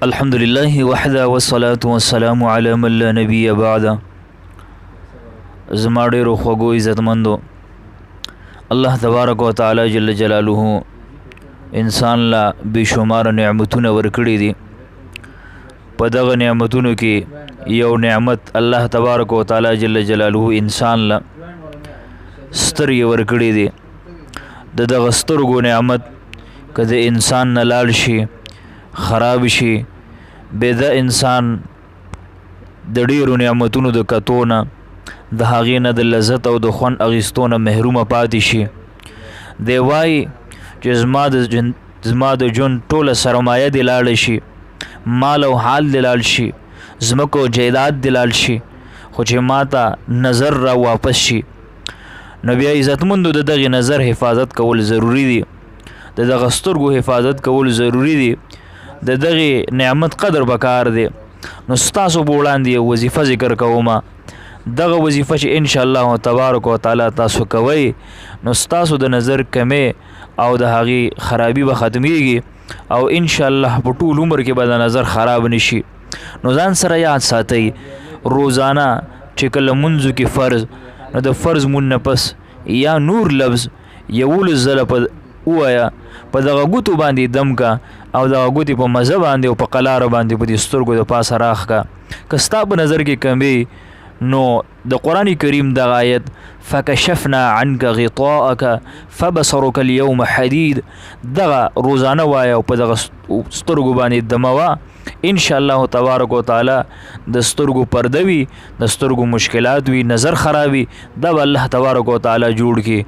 الحمدلله وحده والصلاة والسلام على من لا نبي بعد. زما ډیرو خوږو عزتمندو، الله تبارک و تعالی جل جلاله انسان لا بشمار نعمتونه ورکړي دي. په دغه نعمتونو کې یو نعمت الله تبارک و تعالی جل جلاله انسان لا سترګې ورکړي دي. د دغه سترګو نعمت که د انسان نه لاړ شي، خراب شي، بې د انسان د ډیرو نعمتونو د کتو نه، د هغې نه د لذت او د خوند اخیستو نه محرومه پاتې شي. دی وایي چې زما د ژوند ټوله سرمایه دې لاړه شي، مال او حال دې لاړ شي، ځمکه او جایداد دې لاړ شي، خو چې ما ته نظر را واپس شي. نو بیا عزتمندو د دغې نظر حفاظت کول ضروري دي، د دغه سترګو حفاظت کول ضروري دي، د دغې نعمت قدر پکار دی. نو ستاسو په وړاندې یو وظیفه ذکر کومه. دغه وظیفه چې انشاءالله تبارک و تعالی تاسو کوئ، نو ستاسو د نظر کمې او د هغې خرابي به ختمیږي او انشاءالله په ټول عمر کې به د نظر خراب نشي. نو ځان سره یاد ساتئ، روزانه چې کله منځو کې فرض، نو د فرض مون نه پس یا نور لفظ 11 ځله ووایه، په دغه ګوتو باندې دم کا او دغه ګوتې په مزه باندې او په قلاره باندې په دې سترګو د پاسه راخ کا. که ستا په نظر کې کمی، نو د قرآن کریم دغه آیت فکشفنا عنک غطاءک فبصرک اليوم حدید دغه روزانه وایه او په دغه سترګو باندې دموه. انشاءالله تبارک و تعالی د سترګو پرده وي، د سترګو مشکلات وي، نظر خرابي، دا به الله تبارک و تعالی جوړ کړي.